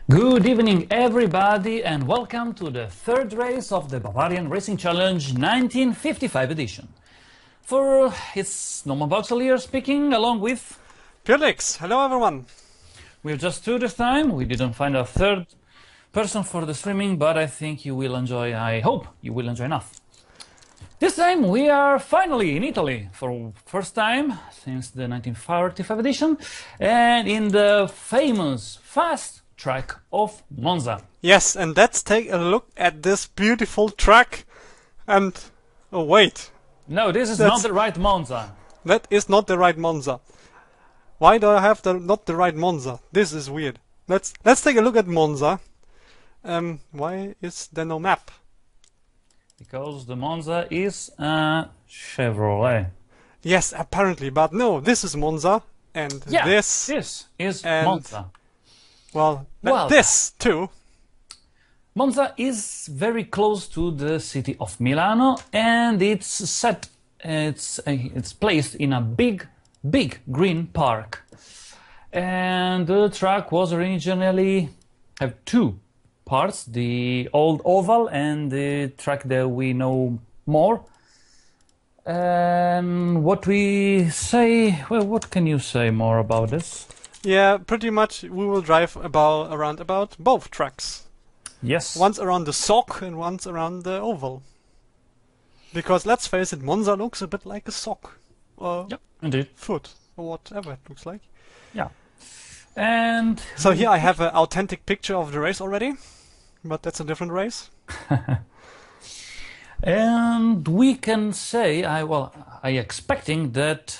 Good evening, everybody, and welcome to the third race of the Bavarian Racing Challenge 1955 edition. For it's Norman Vauxhall here speaking, along with Felix. Hello, everyone. We're just two this time. We didn't find a third person for the streaming, but I think you will enjoy. I hope you will enjoy enough. This time we are finally in Italy for first time since the 1945 edition, and in the famous fast track of Monza. Yes, and let's take a look at this beautiful track. And oh wait, No, this is not the right Monza. that is not the right Monza. Why do I have not the right Monza? This is weird. Let's take a look at Monza. Why is there no map? Because the Monza is a Chevrolet. Yes, apparently, but no, this is Monza, and Yeah, this is and- Monza. well, Well- this too. Monza is very close to the city of Milano, and it's placed in a big green park. And the track was originally have two parts: the old oval and the track that we know more. And what we say? Well, what can you say more about this? Yeah, pretty much. We will drive around both tracks. Yes. Once around the sock and once around the oval. Because let's face it, Monza looks a bit like a sock. Or Yep, indeed. foot. Or whatever it looks like. Yeah. And So here I have an authentic picture of the race already. But that's a different race. And we can say, I expecting that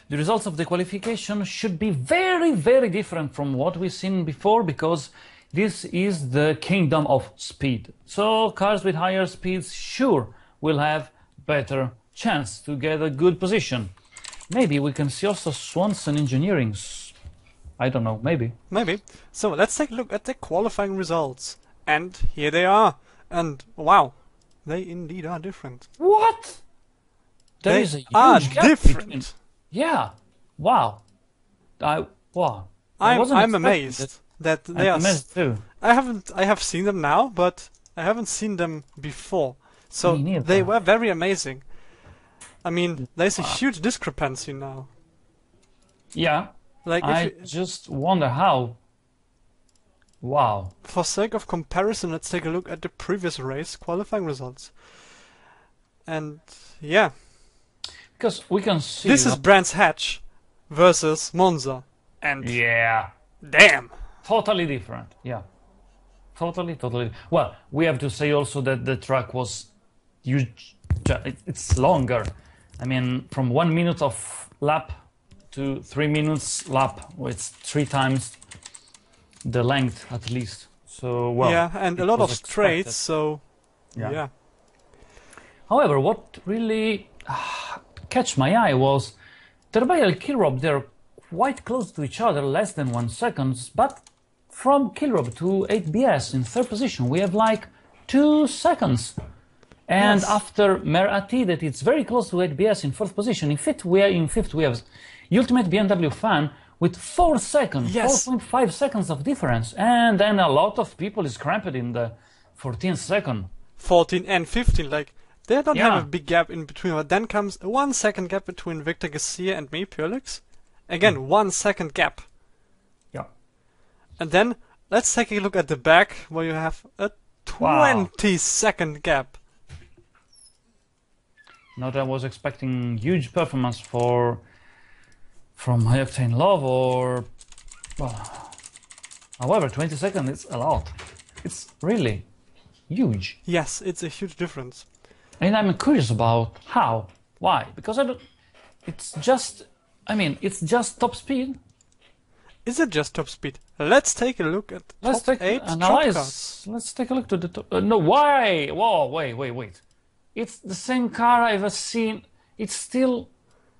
the results of the qualification should be very different from what we've seen before, because this is the kingdom of speed. So cars with higher speeds sure will have better chance to get a good position. Maybe we can see also Swanson Engineering's. I don't know, maybe. Maybe. So let's take a look at the qualifying results. And here they are. And wow, they indeed are different. What? There They is a huge are gap different. between. Yeah. Wow. Wow. I wasn't I'm expecting amazed that they I'm are. amazed too. I have seen them now, but I haven't seen them before. So Me neither. they were very amazing. I mean, there's a huge discrepancy now. Yeah. Like, I if you, just wonder how. Wow. for sake of comparison, let's take a look at the previous race qualifying results. And yeah, Because we can see. this is Brands Hatch versus Monza. And Yeah. damn, Totally different. Yeah. Totally. Well, we have to say also that the track was huge. It's longer. I mean, from 1 minute of lap to 3 minutes lap, it's 3 times the length at least. So, well. yeah, and a it lot of was straights. expected. So Yeah. yeah. However, what really catch my eye was Terbai and Kilrob, they're quite close to each other, less than 1 second, but from Kilrob to 8BS in third position, we have like 2 seconds. And Yes. after Merati, that it's very close to 8BS in fourth position. In fifth, we have Ultimate BMW Fan with 4 seconds, Yes. 4.5 seconds of difference. And then a lot of people is cramped in the 14th second. 14 and 15, like, they don't Yeah. have a big gap in between, but then comes a 1 second gap between Victor Garcia and me, Purelix. Again, 1 second gap. Yeah. And then, let's take a look at the back, where you have a 20-second gap. Not that I was expecting huge performance from High Octane Love or well, however 20 seconds is a lot. It's really huge. Yes, it's a huge difference. And I'm curious about how. Why? Because it's just top speed. Is it just top speed? Let's take a look at Let's top take 8 truck analyze. cars. Let's take a look to the top. No, why? Whoa, wait. It's the same car I've ever seen. It's still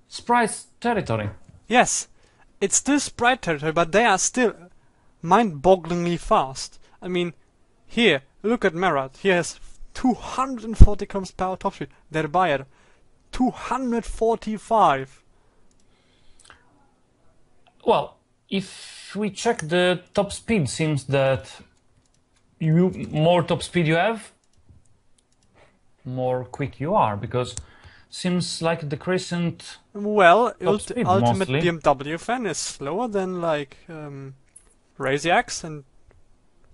Sprite's territory. Yes, it's still Sprite territory, but they are still mind-bogglingly fast. I mean, here, look at Marat. He has 240 km per hour top speed. Der Bayer, 245. Well, if we check the top speed, seems that more top speed you have, more quick you are, because seems like the Crescent Well, top speed ultimate mostly. BMW fan is slower than like Razy X, and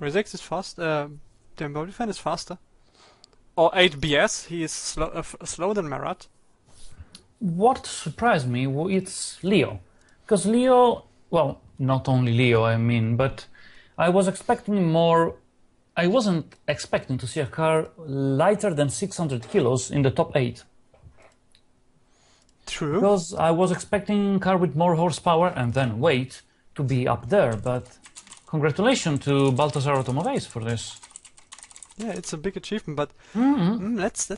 Razy X is fast. BMW fan is faster. Or 8BS, he is slower than Marat. What surprised me, it's Leo, because Leo, well, not only Leo, I mean, but I was expecting more. I wasn't expecting to see a car lighter than 600 kilos in the top 8. True. Because I was expecting a car with more horsepower and then weight to be up there, but congratulations to Baltasar Automobiles for this. Yeah, it's a big achievement, but let's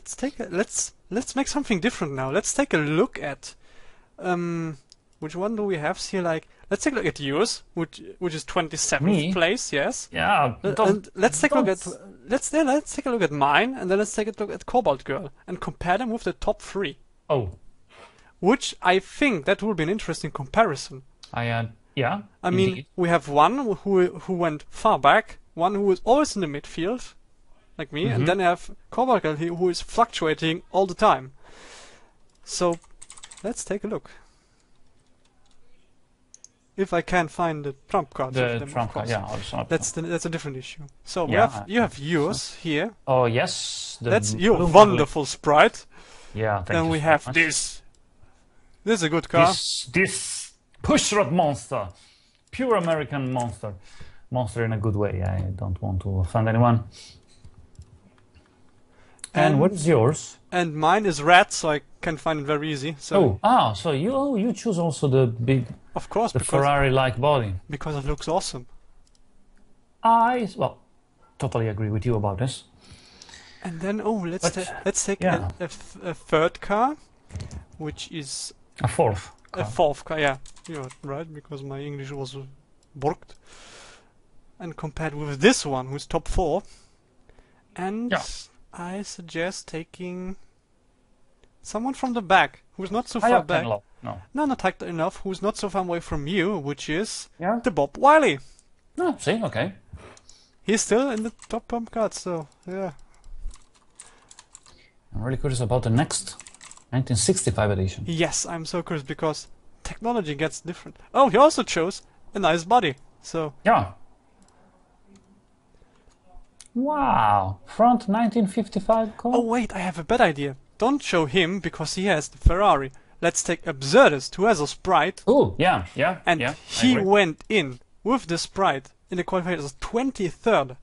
make something different now. Let's take a look at which one do we have here? Like, let's take a look at yours, which is 27th Me? place. Yes. Yeah, And let's take a look at let's take a look at mine, and then let's take a look at Cobalt Girl and compare them with the top 3. Oh, Which I think that will be an interesting comparison. yeah. I mean, indeed. we have one who went far back, one who is always in the midfield, like me, and then I have Cobalt Girl who is fluctuating all the time. So, let's take a look. If I can find the trump cards of The them, trump of card, course. yeah. Also, That's a different issue. So Yeah. you have yours here. oh yes, the That's your blue wonderful sprite. one. Yeah, thank Then you we so have much. this. This is a good car. This pushrod monster, pure American monster in a good way. I don't want to offend anyone. And what is yours? And mine is red, so I can find it very easy. So So you choose also the big, of course, the because Ferrari-like body. it looks awesome. Well, totally agree with you about this. And then let's take yeah. a third car, which is A fourth. a fourth car. Yeah, you're right, because my English was borked. And compared with this one, who's top 4, and Yeah. I suggest taking someone from the back, who's not so far back. No. No, not high enough. Who's not so far away from you, which is Yeah. the Bob Wiley. No. See. Okay. He's still in the top pump cards, so yeah. I'm really curious about the next 1965 edition. Yes, I'm so curious because technology gets different. Oh, he also chose a nice body. So Yeah. Wow. Front 1955 car. oh wait, I have a bad idea. Don't show him because he has the Ferrari. Let's take Absurdist, who has a Sprite, Oh, yeah. and I he agree. went in with the Sprite in the qualifiers as 23rd.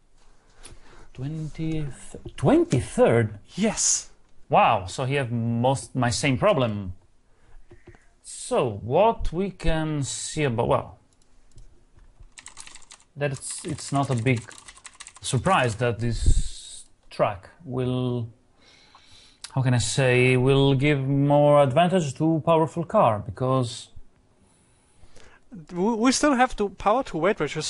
23rd. Yes. Wow, so he have my same problem. So what we can see about, well, that it's not a big surprise that this track will, how can I say, will give more advantage to powerful car, because We still have to power to weight ratio,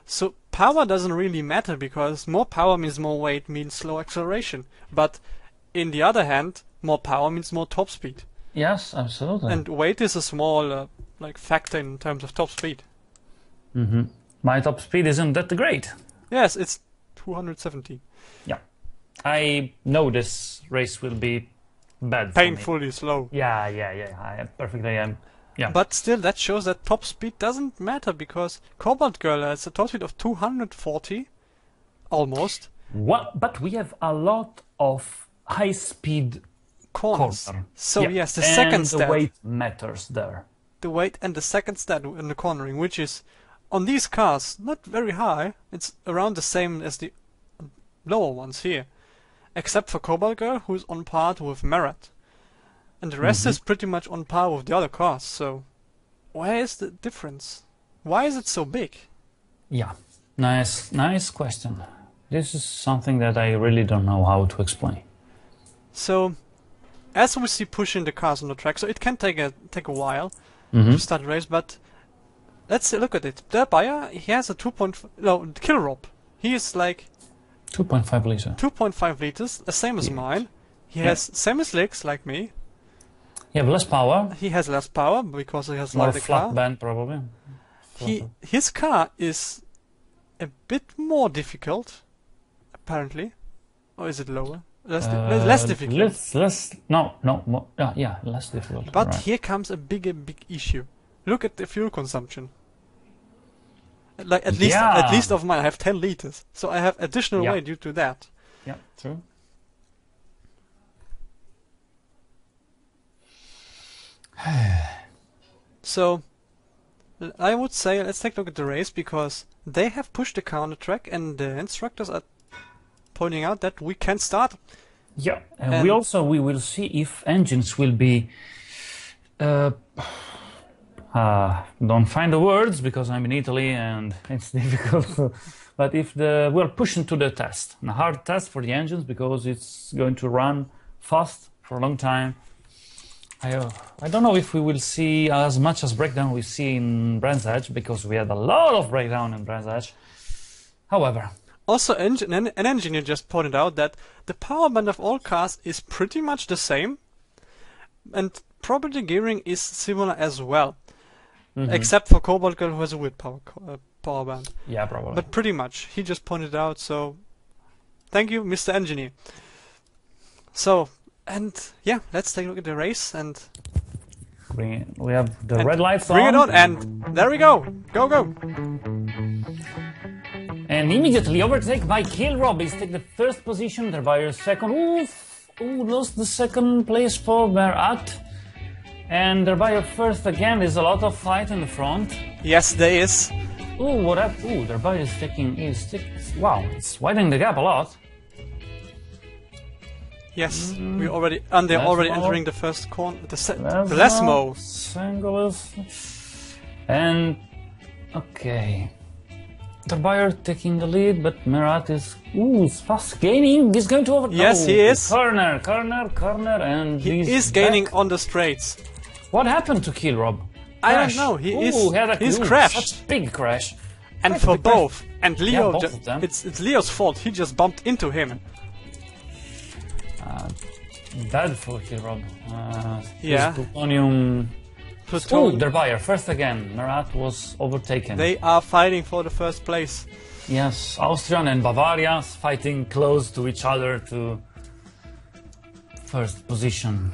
so power doesn't really matter because more power means more weight means slow acceleration. But in the other hand, more power means more top speed, yes, absolutely. and weight is a small like factor in terms of top speed. My top speed isn't that great. Yes, it's 270. Yeah, I know this race will be bad for me. Painfully slow. Yeah, I perfectly am. Yeah. But still, that shows that top speed doesn't matter because Cobalt Girl has a top speed of 240, almost. What? But we have a lot of high-speed Corners. corner. So Yeah, yes, the and second the stat, weight matters there. the weight and the second stat in the cornering, which is on these cars not very high. It's around the same as the lower ones here, except for Cobalt Girl, who's on par with Marat. And the rest is pretty much on par with the other cars, so where is the difference? Why is it so big? Yeah, nice question. This is something that I really don't know how to explain. So, as we see pushing the cars on the track, so it can take a while to start the race, but let's look at it. Der Bayer, he has a 2.5, no, Kilrop. He is like 2.5 liter. 2.5 liters, the same as mine. He has same as legs, like me. You have less power, He has less power because he has more lighter flat car. band probably. His car is a bit more difficult apparently. Or is it lower? Less difficult. Less difficult. But right. here comes a big issue. Look at the fuel consumption. Like at least of mine, I have 10 liters, so I have additional weight due to that. Yeah, true. So I would say let's take a look at the race, because they have pushed the counter track and the instructors are pointing out that we can start. Yeah, and we will see if engines will be. Don't find the words because I'm in Italy and it's difficult. But if we're pushing to the test, a hard test for the engines because it's going to run fast for a long time. I don't know if we will see as much as breakdown we see in Brands Hatch, because we had a lot of breakdown in Brands Hatch. However, also an engineer just pointed out that the power band of all cars is pretty much the same, and probably the gearing is similar as well, except for Cobalt Girl, who has a weird power band. Yeah, probably. But pretty much, he just pointed out. So, thank you, Mr. Engineer. So. And yeah, let's take a look at the race and we have the red lights on. Bring it on, and there we go. Go. And immediately overtake by Kill Rob. He's taking the first position, thereby second. Ooh, lost the second place for Merat. And thereby first again. There's a lot of fight in the front. Yes, there is. Ooh, what up? Ooh, thereby is taking. Wow, it's widening the gap a lot. Yes, they're already entering the first corner. The Lesmo. And okay, Derbayer taking the lead, but Merat is fast gaining. He's going to over. Yes, he is. Corner, and he is gaining on the straights. What happened to Kill Rob? I don't know. He's crashed. Such big crash. And for both. And Leo, both of them. it's Leo's fault. He just bumped into him. Bad for Kill Rob. Plutonium. Derbayer first again. Merat was overtaken. They are fighting for the first place. Yes, Austrian and Bavaria fighting close to each other to first position.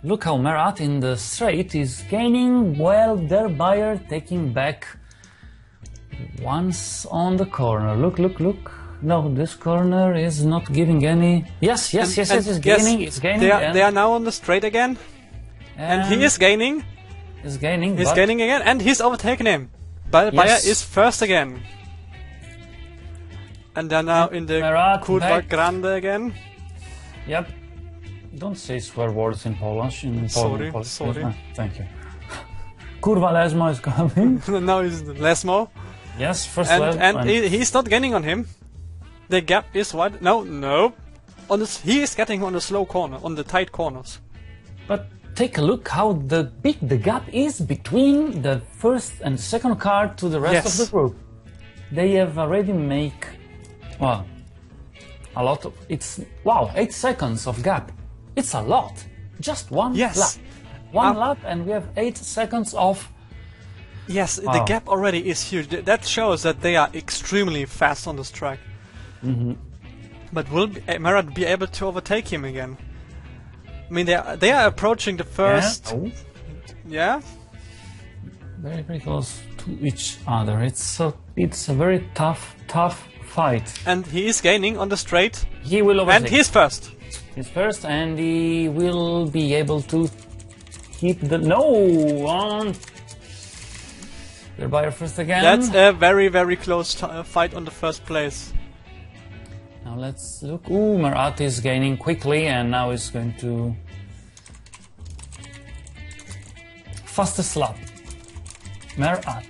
Look how Merat in the straight is gaining, while Derbayer taking back once on the corner. Look. No, this corner is not giving any. Yes, it's gaining. It's gaining. They are now on the straight again, and he is gaining. He's gaining again, and he's overtaken him. Bayer is first again, and they're now in the Kurwa Grande again. Yep. Don't say swear words in Polish. Sorry. Thank you. Kurwa Lesmo is coming. Now it's Lesmo. Yes, first and he's not gaining on him. The gap is wide. No. He is getting on the slow corner, on the tight corners. But take a look how big the gap is between the first and second car to the rest of the group. They have already make a lot of. 8 seconds of gap. It's a lot. Just one lap. One lap, and we have 8 seconds of. Yes, the gap already is huge. That shows that they are extremely fast on this track. But will Merat be able to overtake him again? I mean, they are approaching the first. Yeah. Very, very close to each other. It's a very tough fight. And he is gaining on the straight. He will overtake. And he's first. He's first, and he will be able to keep the on. Derbayer first again. That's a very, very close fight on the first place. Now let's look. Merat is gaining quickly, and now he's going to fastest lap. Merat.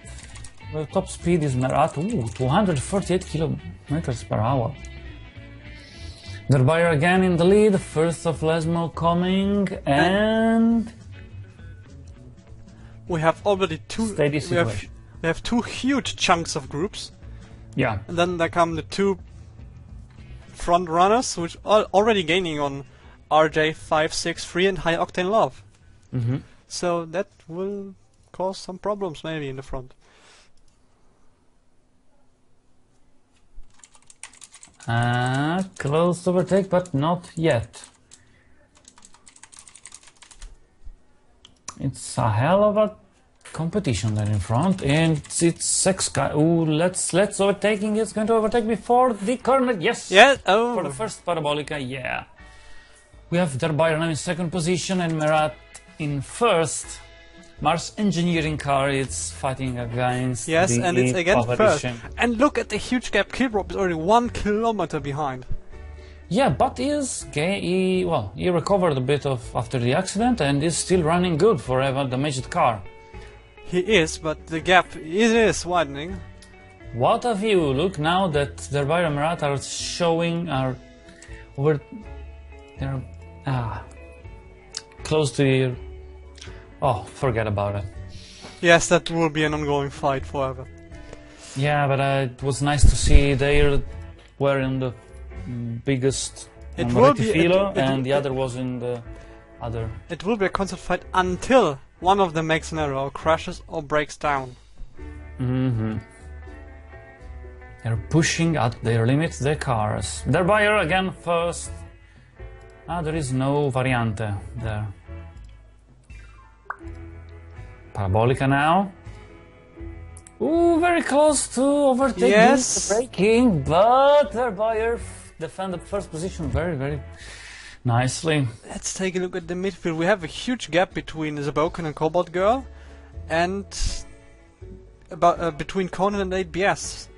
The top speed is Merat. 248 kilometers per hour. Derbayer again in the lead. First of Lesmo coming, and we have already two. Steady situation. We have two huge chunks of groups. Yeah. And then there come the two front runners, which are already gaining on RJ563 and High Octane Love. So that will cause some problems maybe in the front. Close to overtake, but not yet. It's a hell of a competition there in front, and it's six guys. Ooh, let's overtaking. It's going to overtake before the corner. Yes. Yeah. Oh. For the first parabolica, yeah. We have Derbayer now in second position and Merat in first. Mars Engineering car is fighting against. Yes, and it's again first. competition. And look at the huge gap. Kilrob is already 1 kilometer behind. Yeah, but he recovered a bit after the accident and is still running good for a damaged car. He is, but the gap is widening. What a view! Look now that Derbayer and Merat are showing they're close to the. Oh, forget about it. Yes, that will be an ongoing fight forever. Yeah, but it was nice to see they were in the biggest filo, and the other was in the other. It will be a constant fight until one of them makes an error, or crashes, or breaks down. Mm-hmm. They're pushing at their limits their cars. Derbayer again first. There is no variante there. Parabolica now. Ooh, very close to overtaking. Yes. Braking, but Derbayer defended first position very, very nicely. Let's take a look at the midfield. We have a huge gap between Zabokan and Cobalt Girl, and about between Conan and 8BS.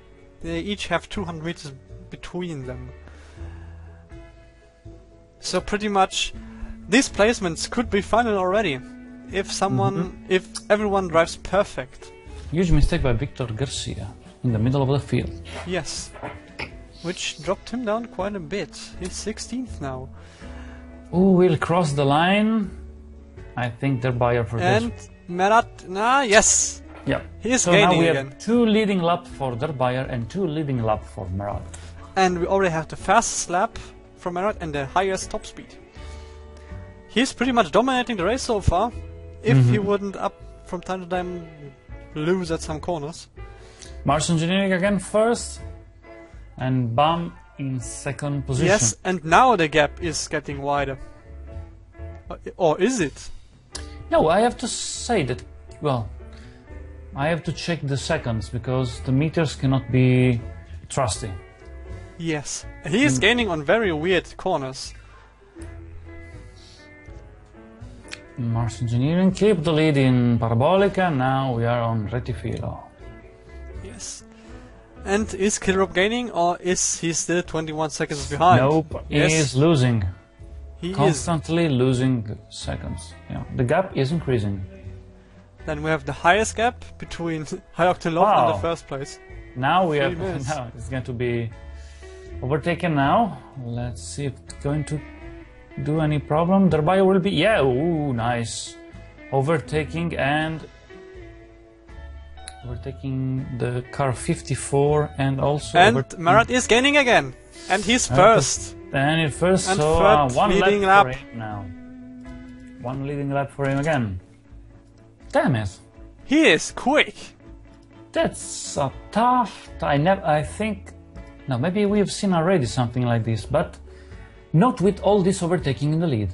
They each have 200 meters between them. So pretty much, these placements could be final already, if if everyone drives perfect. Huge mistake by Victor Garcia in the middle of the field. Yes, which dropped him down quite a bit. He's 16th now. Ooh, we'll cross the line. I think Derbayer for and this. And Merat, yes. Yeah. He's so gaining now we again. have 2 leading laps for Derbayer and 2 leading laps for Merat. And we already have the fastest lap for Merat and the highest top speed. He's pretty much dominating the race so far. If he wouldn't up from time to time lose at some corners. Mars Engineering again first, and Bam in second position. Yes, and now the gap is getting wider. Or is it? No, I have to say that, well, I have to check the seconds because the meters cannot be trusty. Yes, he is gaining on very weird corners. Mars Engineering keep the lead in Parabolica, now we are on Retifilo. Yes. And is Kilrob gaining, or is he still 21 seconds behind? Nope, he is losing. He Constantly losing seconds. Yeah, the gap is increasing. Then we have the highest gap between High-Octane Love and the first place. Now we have. Now it's going to be overtaken now. Let's see if it's going to do any problem. Derbayer will be. Yeah, ooh, nice. Overtaking the car 54 and also. And Merat is gaining again. And he's first. And in first, and so third one leading lap lap for him now. One leading lap for him again. Damn it. He is quick. That's a tough. I think. No, maybe we've seen already something like this, but not with all this overtaking in the lead.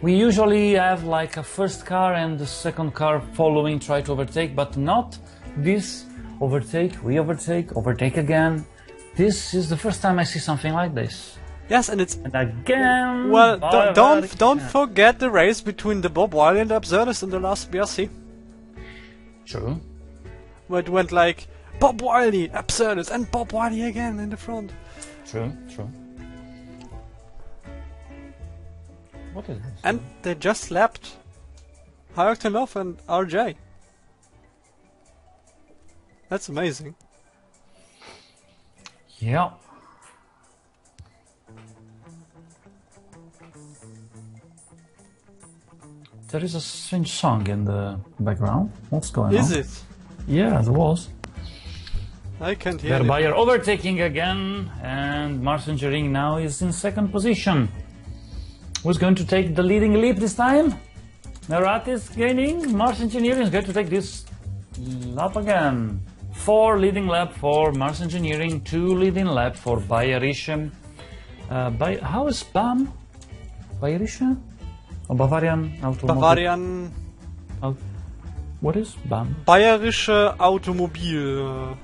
We usually have like a first car and the second car following, try to overtake, but not this overtake, overtake again. This is the first time I see something like this. Yes, and again. Well, don't forget the race between the Bob Wiley and the Absurdist in the last BRC. True. Where it went like Bob Wiley, Absurdist, and Bob Wiley again in the front. True. What is this? And they just lapped High-Octane Love and RJ. That's amazing. Yeah. There is a strange song in the background. What's going on? Is it? Yeah, there was. I can't hear it. Derbayer overtaking again, and Mars Engineering now is in second position. Who's going to take the leading leap this time? Merat is gaining. Mars Engineering is going to take this lap again. 4 leading lap for Mars Engineering, 2 leading lap for Bayerische. How is BAM? Bayerische? Or Bavarian Automobil? Bavarian. What is BAM? Bayerische Automobil.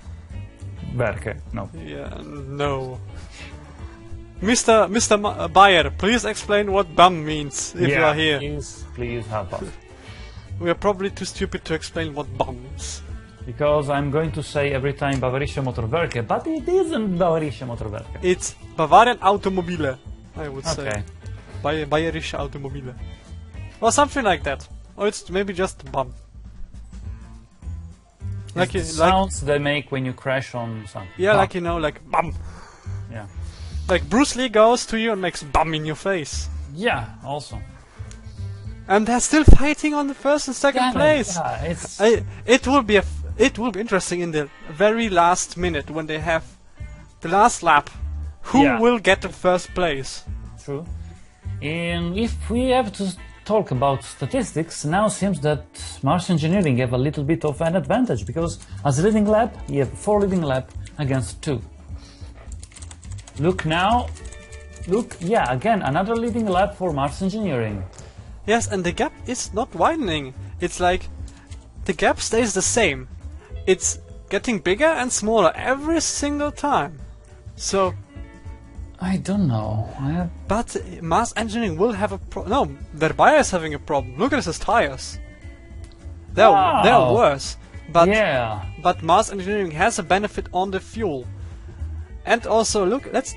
Werke. No. Yeah, no. Mr. Bayer, please explain what BAM means if you are here. Please help us. We are probably too stupid to explain what BAM is. Because I'm going to say every time Bayerische Motorwerke, but it isn't Bayerische Motorwerke. It's Bavarian Automobile, I would say. Okay. Bayerische Automobile. Or something like that. Or it's maybe just BAM. Like the sounds they make when you crash on something. Yeah, like like BAM. Yeah. Like Bruce Lee goes to you and makes BAM in your face. Yeah, also. And they're still fighting on the first and second place. Yeah, it's... It will be interesting in the very last minute when they have the last lap. Who will get the first place? True. And if we have to talk about statistics, now seems that Mars Engineering have a little bit of an advantage because as a leading lap, you have 4 leading lap against 2. Look now. Look, yeah, again, another leading lap for Mars Engineering. Yes, and the gap is not widening. It's like the gap stays the same. It's getting bigger and smaller every single time. So I don't know. But Mars Engineering will have a no, their Bayer is having a problem. Look at his tires. They're worse. But but Mars Engineering has a benefit on the fuel. And also look, let's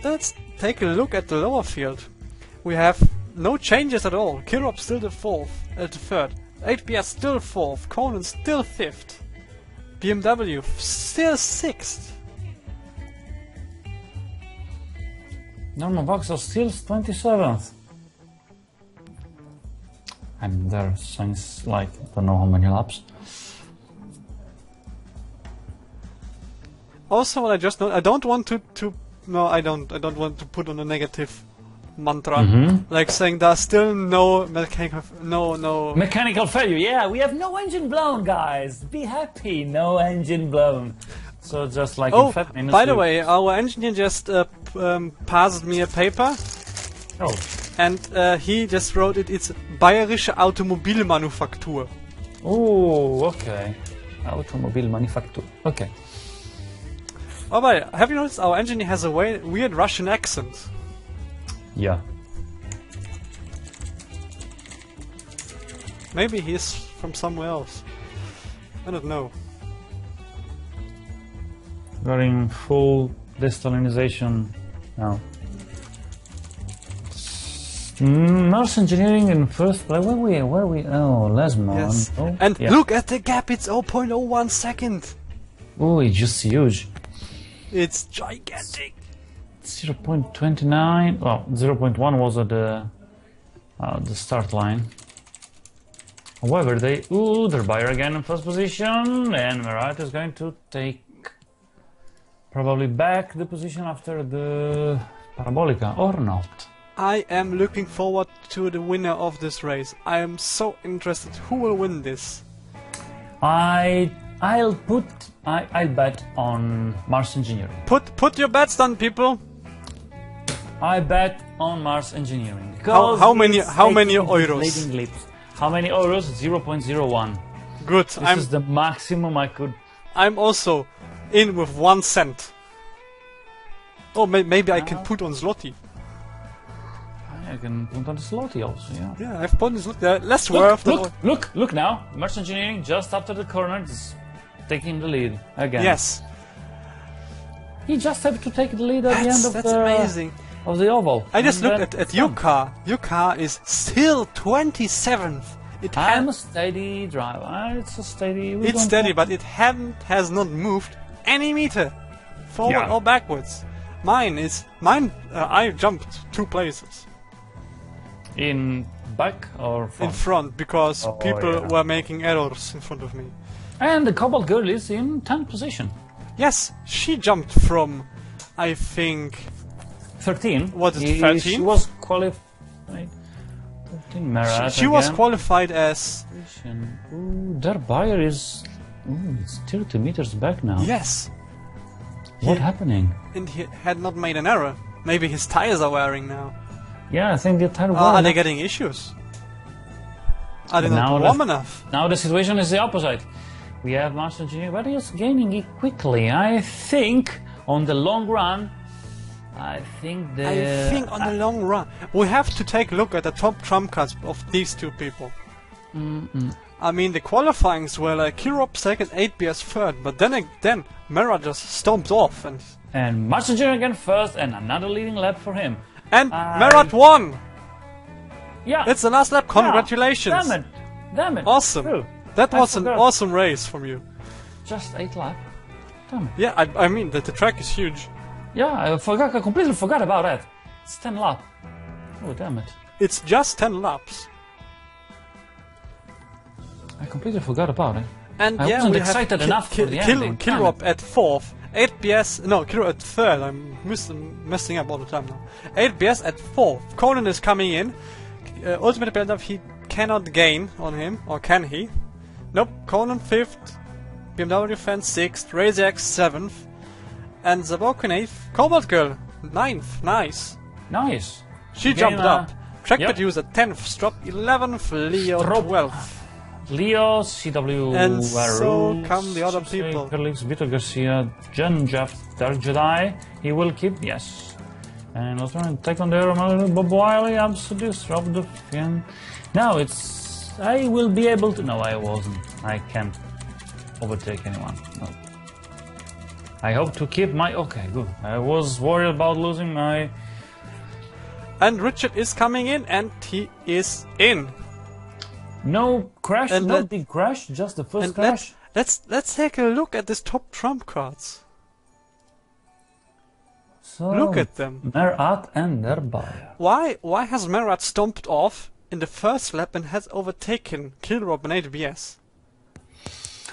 take a look at the lower field. We have no changes at all. Kirop still the third. 8PS still 4th. Conan still 5th. BMW still 6th. Norman Vauxhall still 27th. And there since like don't know how many laps. Also, what I just know, I don't want to I don't want to put on a negative mantra, like saying there's still no mechanical failure. Yeah, we have no engine blown, guys. Be happy, no engine blown. So just like in 5 minutes. By the way, our engineer just passed me a paper. Oh. And he just wrote it. It's Bayerische Automobilmanufaktur. Oh, okay. Automobilmanufaktur. Okay. Oh, but have you noticed our engineer has a weird Russian accent? Yeah. Maybe he's from somewhere else. I don't know. We're in full desalinization now. Mars Engineering in first place. Where are we? Oh, Lesmon. Yes. Oh, and look at the gap. It's 0.01 second. Oh, it's just huge. It's gigantic. 0.29. Well, 0.1 was at the start line. However, their Bayer again in first position, and Merat is going to take probably back the position after the Parabolica, or not. I am looking forward to the winner of this race. I am so interested. Who will win this? I'll bet on Mars Engineering. Put your bets down, people. I bet on Mars Engineering. How many euros? Leading leaps. How many euros? 0.01. Good. This is the maximum I could. I'm also in with 1 cent. Oh, maybe I can put on zloty. I can put on the zloty also. Yeah. Yeah, I've put on zloty. Less worth. Look now. Mars Engineering just after the corner is taking the lead again. Yes. He just had to take the lead at the end of that's amazing. Of the oval. I just looked at your car. Your car is still 27th. I'm a steady driver. It's a steady. It's steady, but it has not moved any meter forward or backwards. Mine. I jumped 2 places. In back or front? In front, because people were making errors in front of me. And the Cobalt Girl is in 10th position. Yes, she jumped from, I think, 13. What is it, 13? She was qualified. 13 Merat she was qualified as. Ooh, their Bayer is Ooh, it's 30 meters back now. Yes. What's happening? And he had not made an error. Maybe his tires are wearing now. Yeah, I think the tire Are they getting issues? Are they not warm enough? Now the situation is the opposite. We have Master Engineer, but he's gaining it quickly. I think on the long run, I think on the long run, we have to take a look at the top trump cards of these two people. I mean, the qualifyings were like Kirop second, 8BS third, but then Mera just stomped off and Master Engineer again first, and another leading lap for him. And Merat won! Yeah. It's the last lap, congratulations! Yeah. Damn it. Awesome. True. That was an awesome race from you. Just 8 laps. Damn it. Yeah, I mean, the track is huge. Yeah, I completely forgot about that. It's 10 laps. Oh, damn it. It's just 10 laps. I completely forgot about it. And I yeah, wasn't we excited have enough for the ending. Kilrop at 4th. 8BS, no, Kilrop at 3rd. I'm messing up all the time now. 8BS at 4th. Conan is coming in. Ultimate build-up, he cannot gain on him, or can he? Nope, Conan 5th. BMW fan 6th. Raziac 7th. And Zabokin 8th. Cobalt Girl 9th. Nice. Nice. She jumped up. Trackpad user 10th. Strop 11th. Leo 12th. Leo, CW, and Varu, so come the other people. Felix, Vito Garcia, Jen, Jeff, Dark Jedi. He will keep, yes. And let's try and take on the Bob Wiley, absolutely disrupt the fin. Now it's. I will be able to. No, I wasn't. I can't overtake anyone. No. I hope to keep my. Okay, good. I was worried about losing my. And Richard is coming in, and he is in. No crash, and no big crash, just the first crash. Let's take a look at this top trump cards. So, look at them. Merat and Nerbayer. Why has Merat stomped off in the first lap and has overtaken Kilrob and 8BS?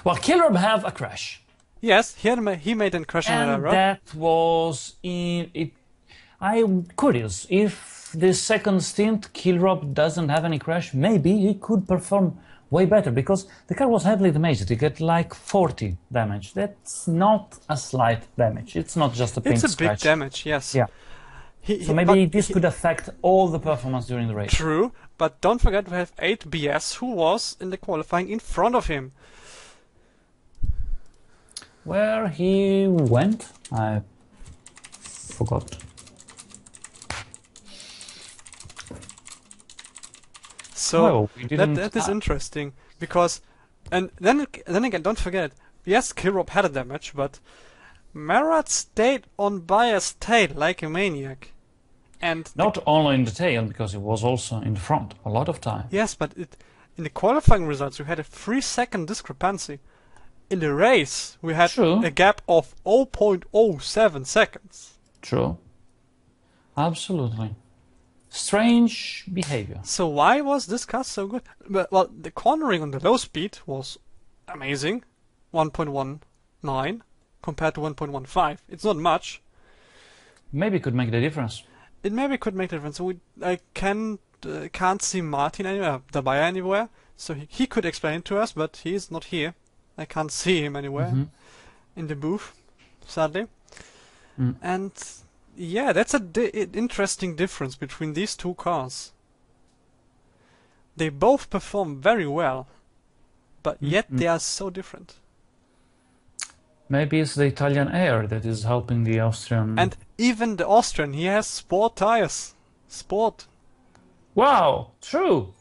Well, Kilrob have a crash. Yes, he made a crash and error. That was in it. I'm curious if the second stint Kilrob doesn't have any crash, maybe he could perform way better, because the car was heavily damaged. He got like 40 damage. That's not a slight damage. It's not just a pink scratch. It's a big damage, yes. Yeah. So maybe this could affect all the performance during the race. True, but don't forget we have 8BS who was in the qualifying in front of him. Where he went, I forgot. So that is interesting, because, and then again, don't forget, yes, Kilrob had a damage, but Merat stayed on Bayer's tail like a maniac, and not only in the tail, because he was also in the front a lot of time. Yes, but in the qualifying results we had a 3-second discrepancy. In the race we had a gap of 0.07 seconds. True. Absolutely. Strange behavior. So why was this car so good? Well, the cornering on the low speed was amazing. 1.19 compared to 1.15. It's not much. Maybe it could make the difference. It maybe could make the difference. I can't see Martin anywhere, Dabaya anywhere. So he could explain it to us, but he is not here. I can't see him anywhere in the booth, sadly. And yeah, that's an interesting difference between these two cars. They both perform very well, but yet they are so different. Maybe it's the Italian air that is helping the Austrian. And even the Austrian, he has sport tires. Sport. Wow, true.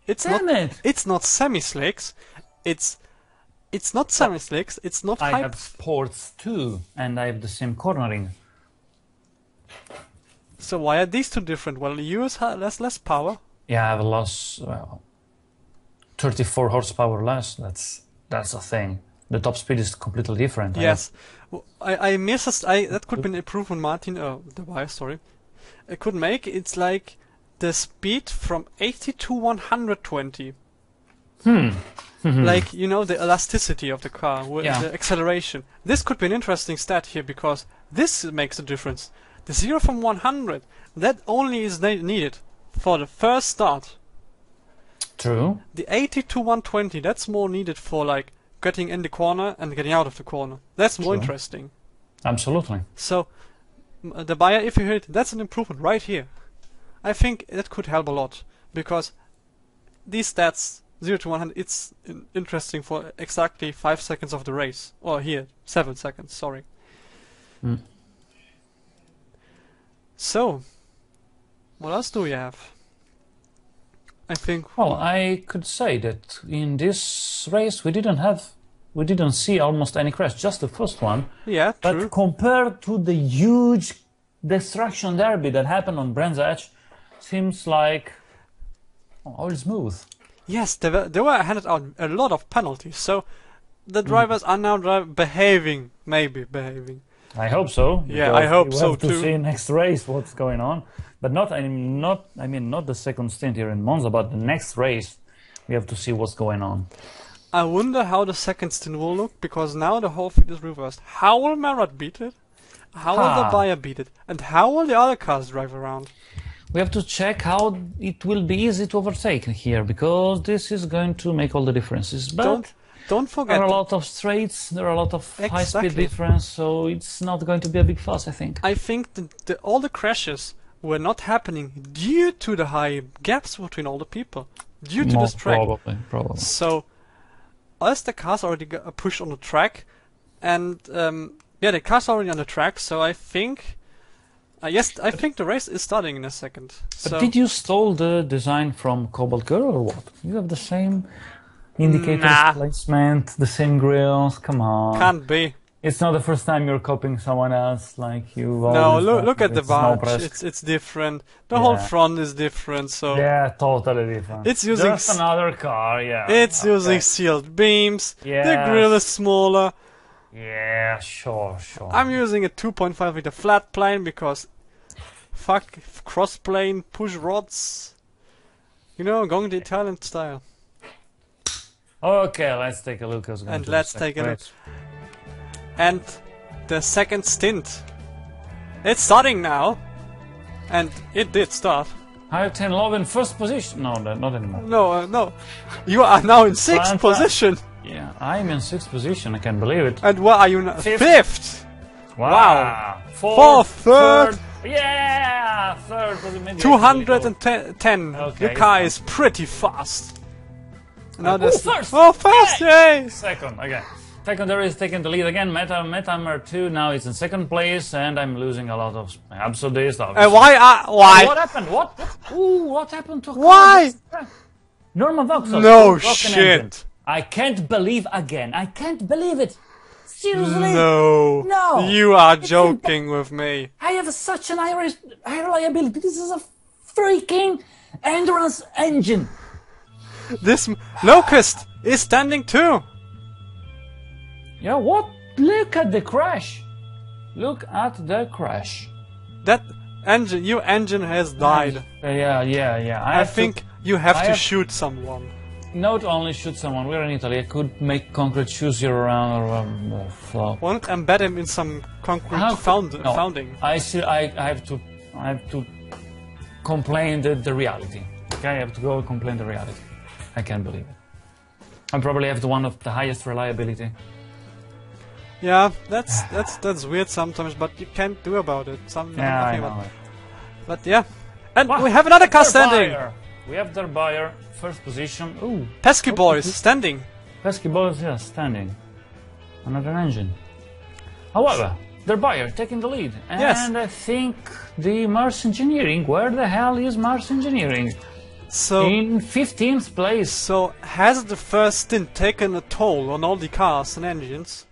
It's not semi-slicks. It's not semi-slicks. It's not. I have sports too, and I have the same cornering. So why are these two different? Well, yours has less power. Yeah, I have lost 34 horsepower less. That's a thing. The top speed is completely different. Yes, I missed. That could be an improvement, Martin. The bias, sorry. I could make. It's like the speed from 80 to 120. Like, you know, the elasticity of the car, with the acceleration. This could be an interesting stat here, because this makes a difference. The 0 from 100, that only is needed for the first start. True. The 80 to 120, that's more needed for like getting in the corner and getting out of the corner. That's more Sure. interesting. Absolutely. So, the buyer, if you hit, that's an improvement right here. I think that could help a lot, because these stats, 0 to 100, it's interesting for exactly 5 seconds of the race. Or here, 7 seconds, sorry. Mm. So, what else do we have? I think... Well, I could say that in this race we didn't see almost any crash, just the first one. Yeah, But true. compared to the huge destruction derby that happened on Brands Hatch, seems like all smooth. Yes, they were handed out a lot of penalties, so the drivers are now behaving. I hope so. Yeah, because I hope we so have to too. see next race what's going on, but not the second stint here in Monza, but the next race we have to see what's going on. I wonder how the second stint will look, because now the whole field is reversed. How will Marat beat it? How will the buyer beat it? And how will the other cars drive around? We have to check how it will be easy to overtake here, because this is going to make all the differences. But Don't forget. there are a lot of straights, there are a lot of high-speed Exactly. difference, so it's not going to be a big fuss, I think. I think all the crashes were not happening due to the high gaps between all the people, due to this track. Probably. So, as the cars already got pushed on the track, and the cars are already on the track, so I think... yes, I think the race is starting in a second. But So, did you stole the design from Cobalt Girl or what? You have the same indicators, Nah. placement, the same grills. Come on. can't be. It's not the first time you're copying someone else like you. No, always look done at the with Snow badge. Press. It's different. The whole Yeah. front is different. So Yeah, totally different. It's using just another car. Yeah. it's Okay. using sealed beams. The Yes. grill is smaller. Yeah, sure. I'm using a 2.5 liter flat plane because fuck cross plane push rods. You know, going the Italian style. Okay, let's take a look. Who's going And to let's the take a second look. race. And the second stint. It's starting now. And it did start. Hayten Love in first position. No, not anymore. No. You are now in sixth Fanta- position. Yeah, I'm in sixth position. I can't believe it. And where are you now? Fifth. Fifth. Wow. Fourth, third. Yeah, third. Was immediately 210. Okay, Your car it's is pretty fast. Now Oh, there's first. Oh, first! Yay! second. Okay. Secondary is taking the lead again. Metamer 2 now is in second place, and I'm losing a lot of absolutely stuff. Why? What happened? What? Ooh, what happened to Why? Norman Vauxhall? No broken shit. engine. I can't believe again. I can't believe it. Seriously? No. No. You are joking with me. I have such an high reliability. This is a freaking endurance engine. This Locust is standing too. Yeah, what? Look at the crash. Look at the crash. That engine, your engine has died. Yeah. I think you have I to have- shoot someone. Not only shoot someone, we're in Italy. I could make concrete shoes here around or flop. Why not embed him in some concrete How- no. founding? I have to complain the reality. Okay, I have to go and complain the reality. I can't believe it. I probably have one of the highest reliability. Yeah, that's weird sometimes, but you can't do about it. Yeah, I nothing about know. it. But yeah, and Wow, we have another car their standing. buyer. We have their buyer, first position. Ooh, Pesky boys standing. pesky balls, yeah, standing. Another engine. However, their buyer taking the lead. And Yes. I think the Mars Engineering, where the hell is Mars Engineering? So In 15th place. so has the first stint taken a toll on all the cars and engines?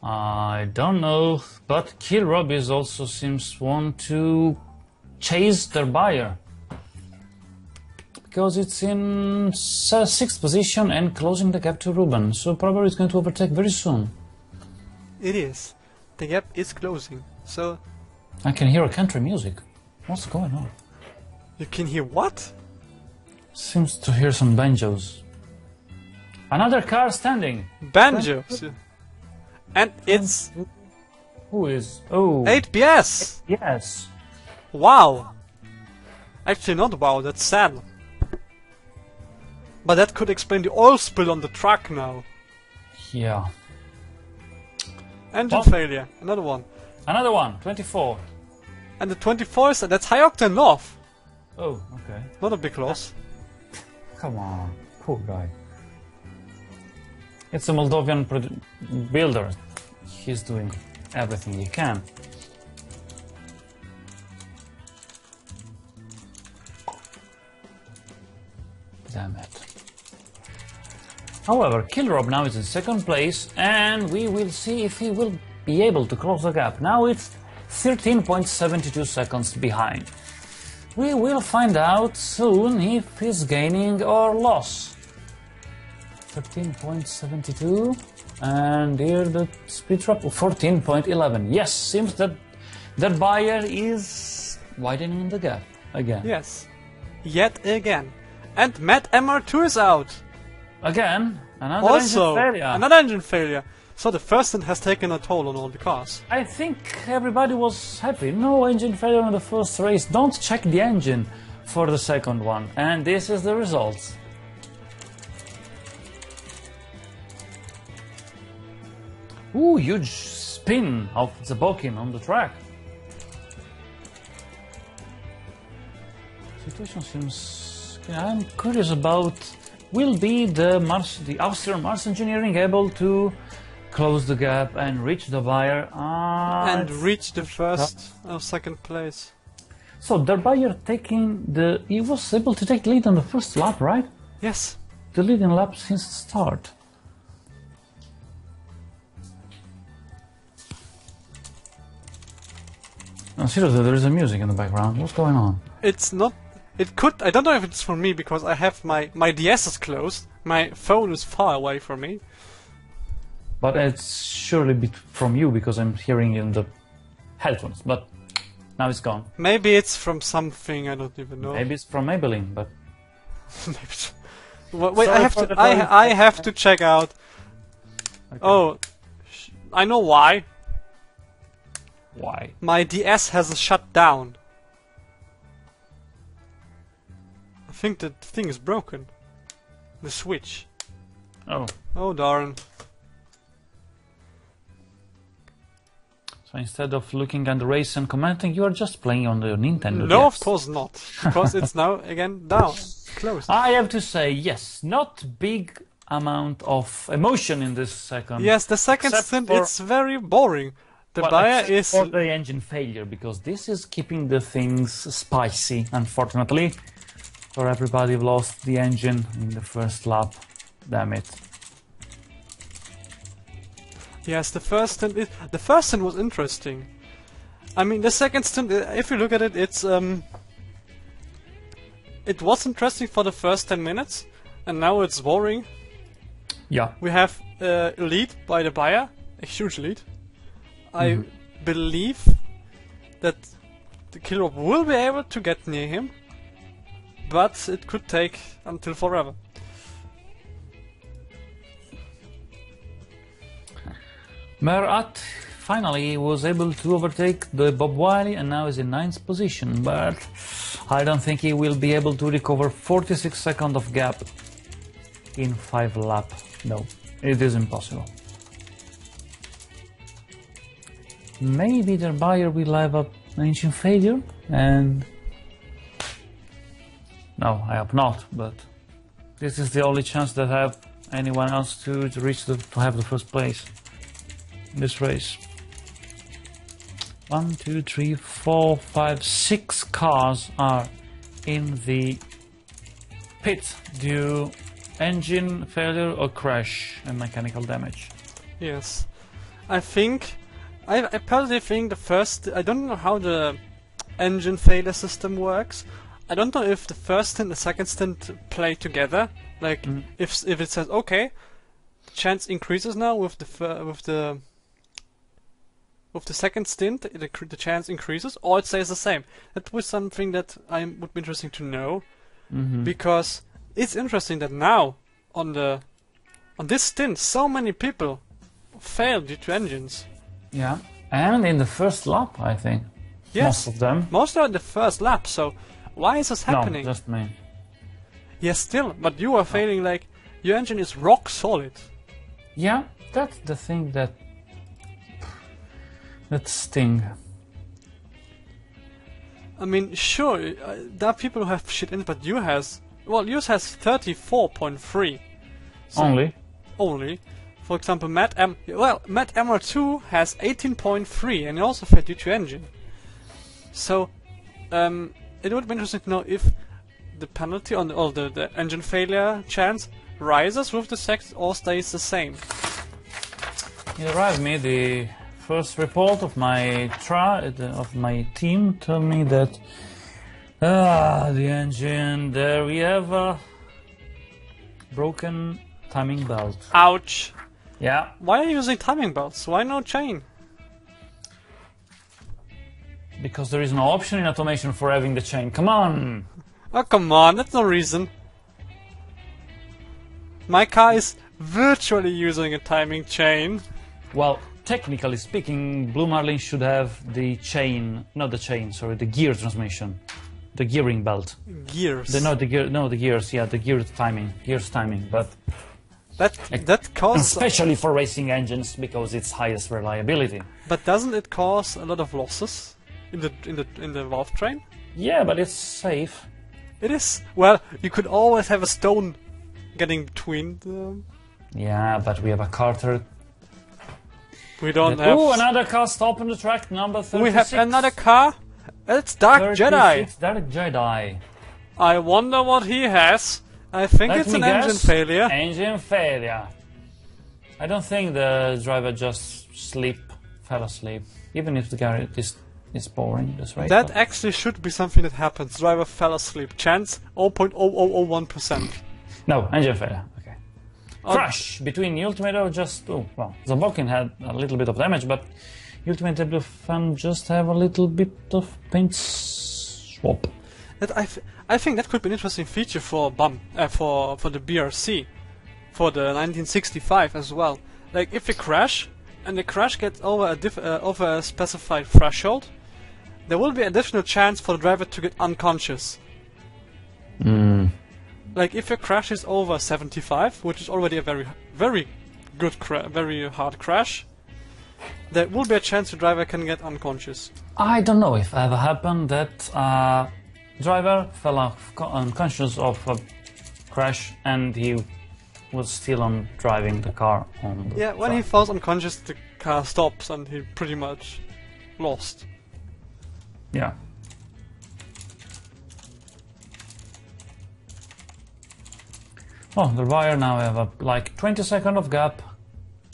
I don't know, but Kill Rob is also seems want to chase their buyer. Because it's in sixth position and closing the gap to Ruben, so probably it's going to overtake very soon. It is. The gap is closing. So I can hear country music. What's going on? you can hear what? Seems to hear some banjos. Another car standing. Banjos. And it's Who is? Oh, 8 PS. yes. Wow. Actually not wow, that's sad. But that could explain the oil spill on the truck now. Yeah. Engine Well- failure, another one. Another one, 24. And the 24 is that's high octane north. Oh, okay. Not a big loss. Come on, poor guy. It's a Moldovan builder. He's doing everything he can. Damn it. However, Killrob now is in second place, and we will see if he will be able to close the gap. Now it's 13.72 seconds behind. We will find out soon if he's gaining or loss. 13.72, and here the speed drop 14.11. Yes, seems that the buyer is widening the gap again. Yes. Yet again. And Matt MR2 is out. Again, another Also, engine failure. another engine failure. So the first one has taken a toll on all the cars. I think everybody was happy. No engine failure in the first race. Don't check the engine for the second one. And this is the result. Ooh, huge spin of Zabokin on the track. Situation seems... I'm curious about... Will be the Austrian Mars Engineering able to close the gap and reach the buyer? And reach the first or second place. So the buyer taking the... He was able to take the lead on the first lap, right? Yes. The leading lap since the start. No, seriously, there is a music in the background. What's going on? It's not... It could... I don't know if it's for me because I have my DS is closed. My phone is far away from me. But it's surely from you because I'm hearing in the headphones. But now it's gone. Maybe it's from something I don't even know. Maybe it's from Maybelline, but... Maybe it's... Wait, Sorry I have for to... the I have to check out... Okay. Oh... I know why. Why? My DS has shut down. I think the thing is broken. The switch. Oh. Oh darn. So instead of looking at the race and commenting, you are just playing on the Nintendo No, DS. of course not. Because it's now again down. Closed. I have to say, yes, not big amount of emotion in this second. Yes, the second Except stint, for- it's very boring. The Well, buyer except is... for the engine failure, because this is keeping the things spicy, unfortunately. For everybody lost the engine in the first lap. Damn it. Yes, the first stint was interesting. I mean, the second stint, if you look at it, it's it was interesting for the first 10 minutes, and now it's boring. Yeah. We have a lead by the buyer, a huge lead. I believe that the Killrob will be able to get near him, but it could take until forever. Merat finally was able to overtake the Bob Wiley and now is in 9th position, but I don't think he will be able to recover 46 seconds of gap in 5 laps. No, it is impossible. Maybe their buyer will have an engine failure and... No, I hope not, but this is the only chance that I have anyone else to reach to have the first place in this race. 1, 2, 3, 4, 5, 6 cars are in the pit due engine failure or crash and mechanical damage. Yes, I personally think the first... I don't know how the engine failure system works. I don't know if the first stint and the second stint play together. Like, if it says, okay, chance increases now with the second stint, the chance increases, or it stays the same. That was something that would be interesting to know, because it's interesting that now on this stint, so many people failed due to engines. Yeah, and in the first lap, I think. Yes, most of them. Most are in the first lap. So why is this happening? No, just me. Yes, still, but you are failing like your engine is rock solid. Yeah, that's the thing that sting. I mean, sure, there are people who have shit in it, but yours has 34.3. So only. For example, Matt Emerald 2 has 18.3 and also fed due to engine. So, it would be interesting to know if the penalty on the engine failure chance rises with the sex or stays the same. It arrived me the first report of my team told me that the engine there we have a broken timing belt. Ouch! Yeah. Why are you using timing belts? Why no chain? Because there is no option in automation for having the chain. Come on! Oh, come on, that's no reason. My car is virtually using a timing chain. Well, technically speaking, Blue Marlin should have the chain, not the chain, sorry, the gear transmission. The gearing belt. Gears. The gears, yeah, the gears timing, but that causes, especially for racing engines because it's highest reliability. But doesn't it cause a lot of losses in the valve train? Yeah, but it's safe. It is. Well, you could always have a stone getting between them. Yeah, but we have a Carter. We don't have. Oh, another car stopping the track, number 36. We have another car. It's Dark Jedi. Dark Jedi. I wonder what he has. I think it's an engine failure. Engine failure. I don't think the driver just fell asleep. Even if the garage is boring, that's right. That actually should be something that happens. Driver fell asleep. Chance 0.0001%. No, engine failure. Okay. Crash between the Ultimate Zabokin had a little bit of damage, but Ultimate WFan just have a little bit of paint swap. I think that could be an interesting feature for for the BRC, for the 1965 as well. Like if you crash and the crash gets over a specified threshold, there will be additional chance for the driver to get unconscious. Like if your crash is over 75, which is already a very, very good, very hard crash, there will be a chance the driver can get unconscious. I don't know if ever happened that driver fell unconscious of a crash and he was still on driving the car on the when track. he falls unconscious, the car stops and he pretty much lost. Yeah. Oh, the Wire now have a like 20 seconds of gap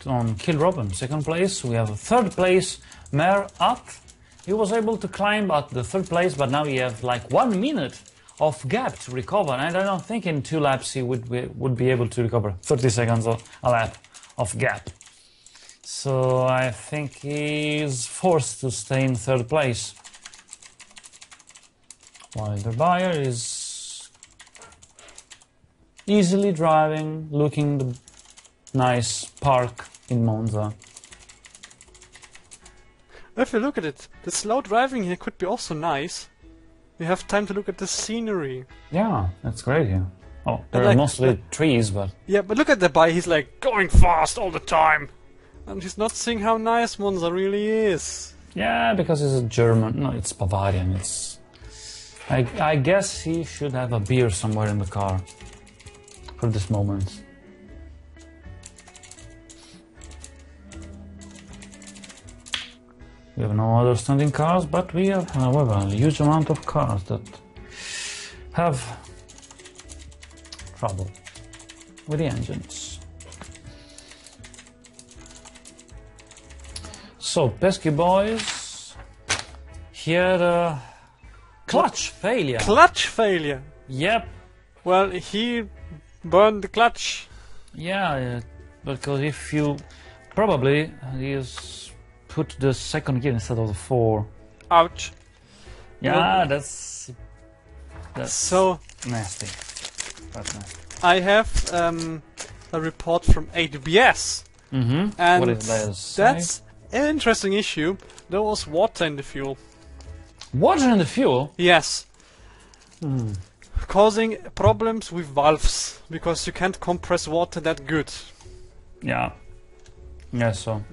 on Killrob in second place. We have a third place, Mer At. He was able to climb at the third place, but now he have like 1 minute of gap to recover, and I don't think in 2 laps he would be able to recover 30 seconds a lap of gap. So I think he's forced to stay in third place. While the Wire is easily driving, looking the nice park in Monza. If you look at it, the slow driving here could be also nice. You have time to look at the scenery. Yeah, that's great here. Oh, there are mostly trees, but... Yeah, but look at the guy, he's like going fast all the time. And he's not seeing how nice Monza really is. Yeah, because it's a German... No, it's Bavarian, it's... I guess he should have a beer somewhere in the car for this moment. We have no other standing cars, but we have, however, a huge amount of cars that have trouble with the engines. So, pesky boys, here clutch failure. Clutch failure? Yep. Well, he burned the clutch. Yeah, because if you probably he's put the second gear instead of the 4. Ouch. Yeah, that's so nasty. That's nasty. I have a report from AWS. And what is that? That's an interesting issue. There was water in the fuel. Water in the fuel? Yes. Causing problems with valves because you can't compress water that good. Yeah. Yeah, so.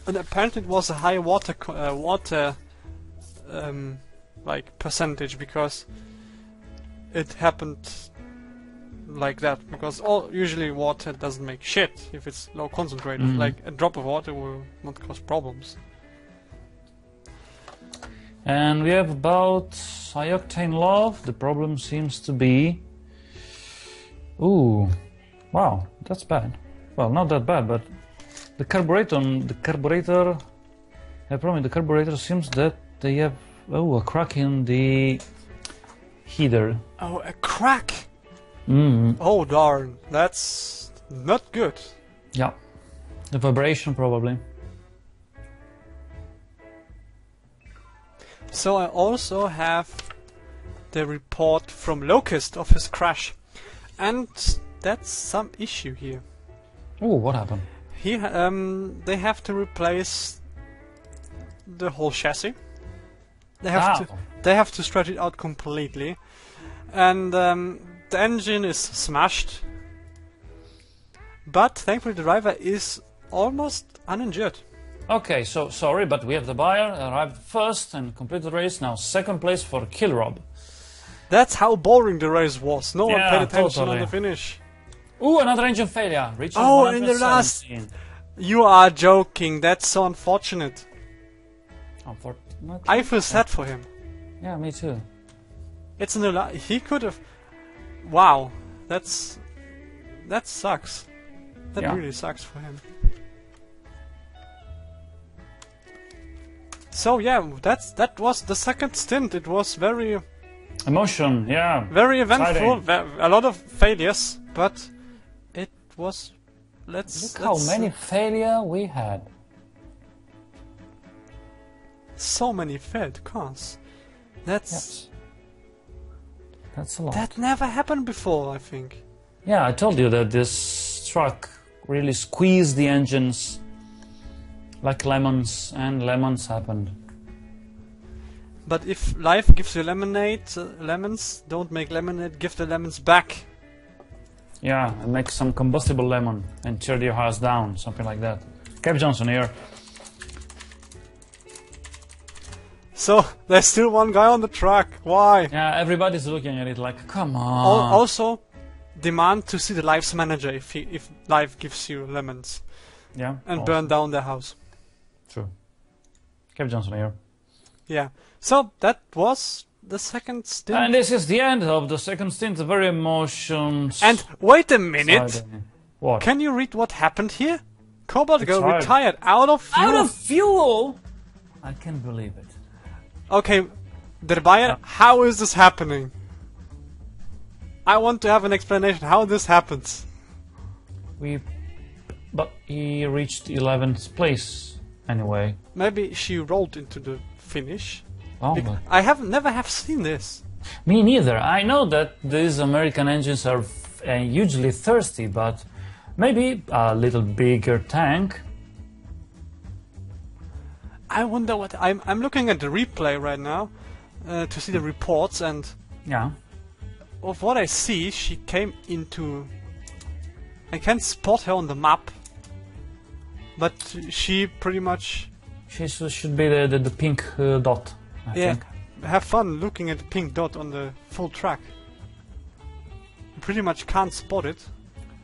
And apparently it was a high water like percentage, because it happened like that, because usually water doesn't make shit if it's low concentrated. Like a drop of water will not cause problems. And we have about high octane love. The problem seems to be... Ooh, wow, that's bad. Well, not that bad, but the carburetor, the problem with the carburetor seems that they have, a crack in the heater. Oh, a crack! Mm. Oh darn, that's not good. Yeah, the vibration probably. So I also have the report from Locust of his crash, and that's some issue here. Oh, what happened? They have to replace the whole chassis. They have to stretch it out completely, and the engine is smashed. But thankfully the driver is almost uninjured. Okay, so sorry, but we have the buyer arrived first and completed the race. Now second place for Killrob. That's how boring the race was. No one Yeah, paid attention totally. on the finish. Ooh, another engine failure. Reaching Oh, in the last... 117. You are joking. That's so unfortunate. Unfortunately. I feel sad for him. Yeah, me too. It's in the he could have... Wow. That sucks. That Yeah. really sucks for him. So yeah, that was the second stint. It was very Emotion, yeah. very eventful. Exciting. A lot of failures, but it was. Look how many failure we had. So many failed cars. That's a lot. That never happened before, I think. Yeah, I told you that this truck really squeezed the engines like lemons, and lemons happened. But if life gives you lemons, don't make lemonade, give the lemons back. Yeah, and make some combustible lemon and tear your house down, something like that. Cap Johnson here. So, there's still one guy on the track. Why? Yeah, everybody's looking at it like, come on. Also, demand to see the Life's manager if life gives you lemons. Yeah. And awesome. burn down their house. True. Cap Johnson here. Yeah. So, that was the second stint. And this is the end of the second stint. Very emotions. And wait a minute. Exciting. What? Can you read what happened here? Cobalt Girl Retired. retired out of fuel. Out of fuel? I can't believe it. Okay, the buyer, how is this happening? I want to have an explanation how this happens. But he reached 11th place anyway. Maybe she rolled into the finish. Oh, but I never have seen this. me neither. I know that these American engines are hugely thirsty, but maybe a little bigger tank. I wonder what I'm looking at the replay right now to see the reports, and Yeah. of what I see, she came into. I can't spot her on the map, but she pretty much. She should be the pink dot, I think. Have fun looking at the pink dot on the full track. You pretty much can't spot it.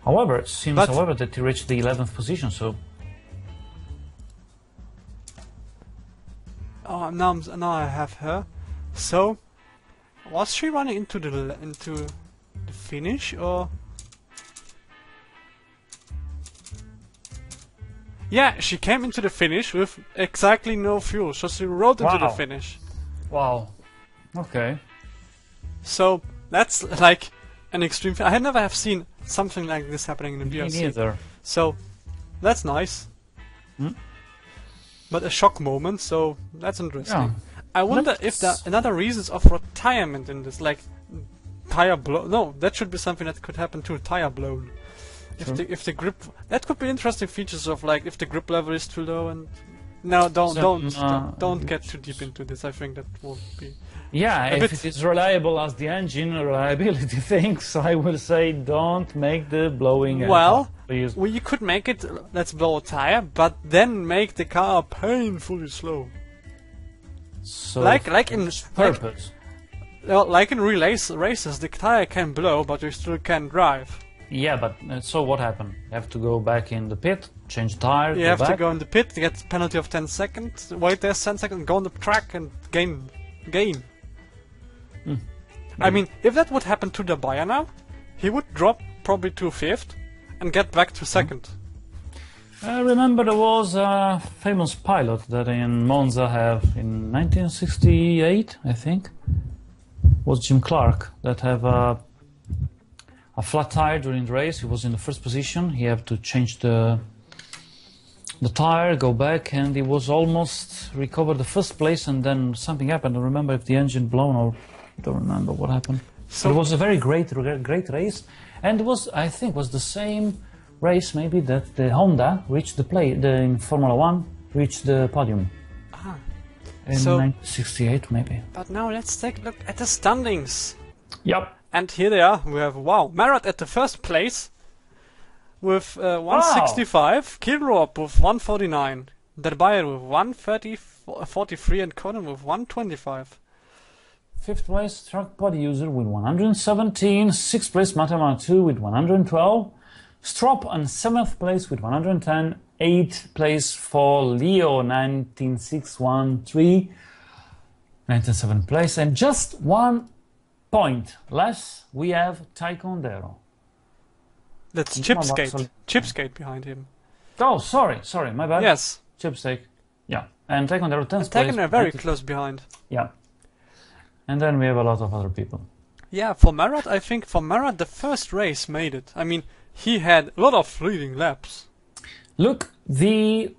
However, it seems, But- however, that he reached the 11th position, so... Oh, now I have her. So, was she running into the finish, or? Yeah, she came into the finish with exactly no fuel, so she rode into the Wow. finish. Wow. Okay. So that's like an extreme. I had never have seen something like this happening in the Me BRC. neither. So that's nice. Hmm? But a shock moment, so that's interesting. Yeah. I wonder if there are another reasons of retirement in this, like tire blow. No, that should be something that could happen too. Tire blown. Sure. If the grip, that could be interesting features of like if the grip level is too low and No, Some, don't get too deep into this. I think that won't be. Yeah, if it is reliable as the engine reliability thinks, I will say don't make the blowing. Well, please. you could make it. Let's blow a tire, but then make the car painfully slow. So Like in purpose. like in races, the tire can blow, but you still can drive. Yeah, but so what happened? You have to go back in the pit, change tire. You have to go in the pit, get a penalty of 10 seconds, wait there 10 seconds, go on the track and gain. I mean, if that would happen to the buyer now, he would drop probably to 5th and get back to 2nd. I remember there was a famous pilot that in Monza have in 1968, I think, was Jim Clark, that have a flat tire during the race. He was in the first position. He had to change the tire, go back, and he was almost recovered the first place, and then something happened. I don't remember if the engine blown or I don't remember what happened. So it was a very great race, and it was, I think, was the same race maybe that the Honda reached in Formula One reached the podium. In 1968 maybe. But now let's take a look at the standings. Yep. And here they are. We have Marat at the first place with 165, Kilroop with 149, Derbayer with 143, and Conan with 125. Fifth place, Truck Body User with 117. Sixth place, Matama 2 with 112. Strop on 7th place with 110. 8th place for Leo 19613. 97th place, and just 1 point less, we have Taekwondo. That's Chipskate. Chipskate behind him. Oh, sorry, my bad. Yes. Chipskate. Yeah. And Taekwondo 10th place. Taekwondo very close behind. Yeah. And then we have a lot of other people. Yeah, for Marat, I think for Marat the first race made it. I mean, he had a lot of leading laps. Look, the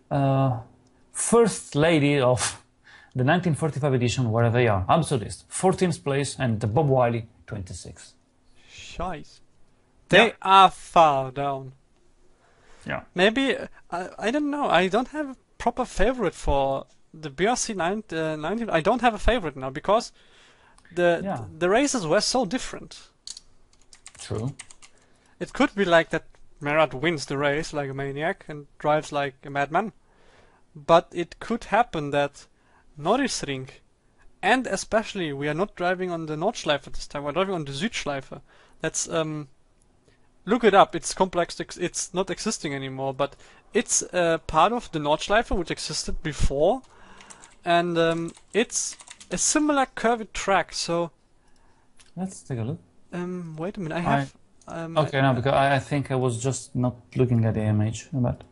first lady of the 1945 edition, where they are, Absolutist, 14th place, and the Bob Wiley, 26th. Scheiße. They are far down. Yeah. Maybe, I don't know, I don't have a proper favorite for the BRC 19. I don't have a favorite now, because the races were so different. True. It could be like that Marat wins the race like a maniac and drives like a madman. But it could happen that Norrisring, and especially we are not driving on the Nordschleife this time, we're driving on the Südschleife. That's look it up, it's complex, it's not existing anymore, but it's part of the Nordschleife which existed before, and it's a similar curved track, so let's take a look. Wait a minute, I have okay, no, because I think I was just not looking at the image, but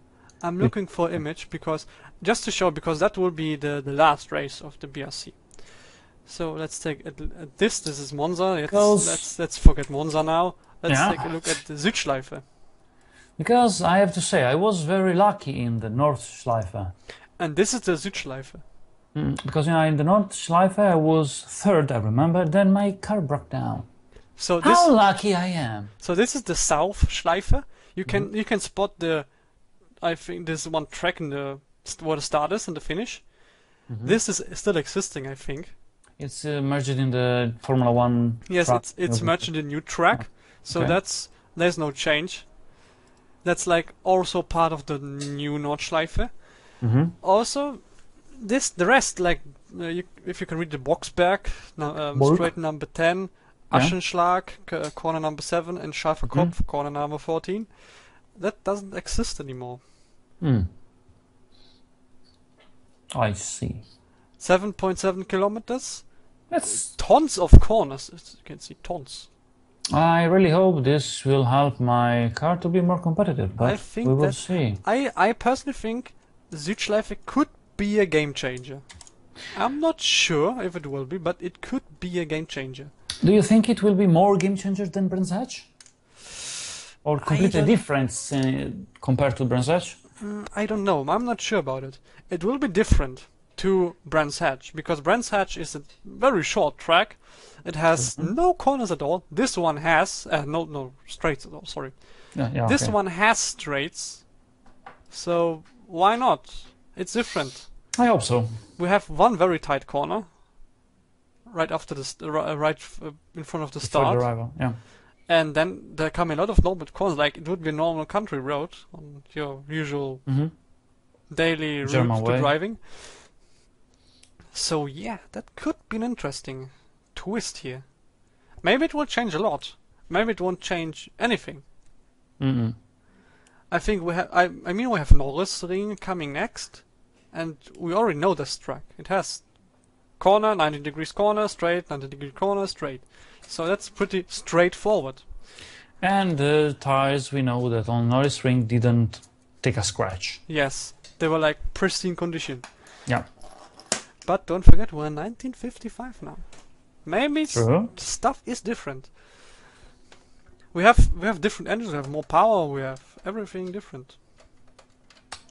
I'm looking for image because just to show, because that will be the last race of the BRC. So let's take this. This is Monza. Let's forget Monza now. Let's take a look at the Südschleife. Because I have to say, I was very lucky in the Nordschleife. And this is the Südschleife. Because in the Nordschleife I was third, I remember. Then my car broke down. So this, how lucky I am! So this is the South Schleife. You can spot the. I think this one track in the where the start is and the finish. This is still existing, I think. It's merged in the Formula One. Yes, it's merged in the new track. So there's no change. That's like also part of the new Nordschleife. Also, the rest, like if you can read the Boxberg, straight number 10, Aschenschlag, corner number 7, and Scharfer Kopf, corner number 14. That doesn't exist anymore. I see. 7.7 kilometers. That's tons of corners. You can see tons. I really hope this will help my car to be more competitive, but we will see. I personally think the Südschleife could be a game changer. I'm not sure if it will be, but it could be a game changer. Do you think it will be more game changer than Brands Hatch? Or completely different compared to Brands Hatch? I don't know. I'm not sure about it. It will be different to Brands Hatch, because Brands Hatch is a very short track. It has no corners at all. This one has no straights at all. Sorry. This one has straights. So why not? It's different. I hope so. We have one very tight corner right after in front of the Before the start, arrival, yeah. and then there come a lot of normal corners, like it would be a normal country road on your usual daily route German to way. driving. So yeah, that could be an interesting twist here. Maybe it will change a lot. Maybe it won't change anything. I think we have. I mean, we have Norrisring coming next, and we already know this track. It has corner, 90 degrees corner, straight, 90 degree corner, straight. So that's pretty straightforward. And the tires, we know that on Norrisring didn't take a scratch. Yes, they were like pristine condition. Yeah. But don't forget, we're in 1955 now. Maybe stuff is different. We have different engines. We have more power. We have everything different.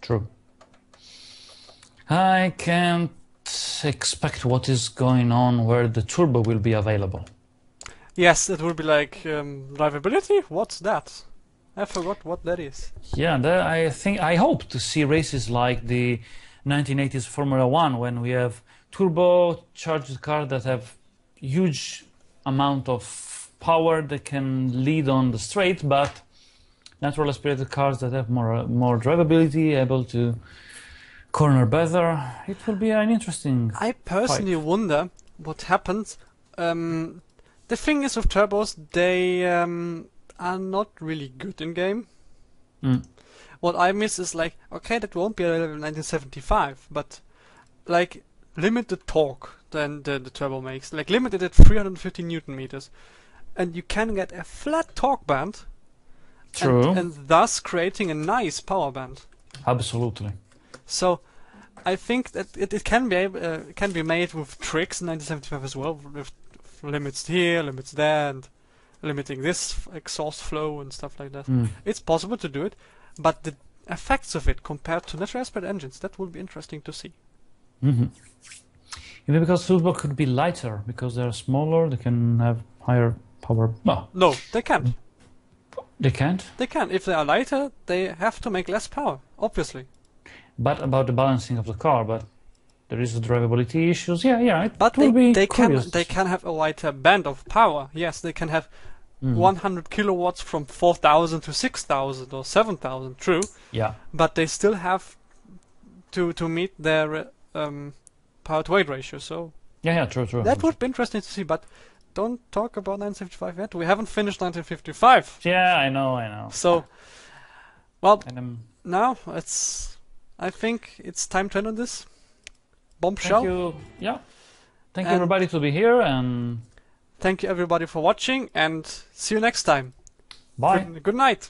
True. I can't expect what is going on where the turbo will be available. Yes, it will be like drivability. What's that? I forgot what that is. Yeah, I hope to see races like the 1980s Formula One, when we have turbo-charged cars that have huge amount of power that can lead on the straight, but natural aspirated cars that have more drivability, able to corner better. It will be an interesting I personally wonder what happens. The thing is with turbos, they are not really good in game. What I miss is like, okay, that won't be available in 1975, but like limited torque than the turbo makes, like limited at 350 Newton meters, and you can get a flat torque band. True. And thus creating a nice power band. Absolutely. So I think that it can be made with tricks in 1975 as well, with limits here, limits there, and limiting this exhaust flow and stuff like that. It's possible to do it, but the effects of it compared to natural aspirated engines, that will be interesting to see. Even because turbo could be lighter, because they're smaller, they can have higher power. No, they can't. They can't? They can. If they are lighter, they have to make less power, obviously. But about the balancing of the car, but there is drivability issues. But will be they curious. can have a wider band of power. Yes, they can have 100 kilowatts from 4,000 to 6,000 or 7,000. True. Yeah. But they still have to meet their power to weight ratio. So True. that would be interesting to see. But don't talk about 1975 yet. We haven't finished 1955. Yeah, I know. So, well, And, now I think it's time to end on this bombshell. thank you. Yeah. Thank you everybody to be here, and thank you everybody for watching, and see you next time. bye. Good night.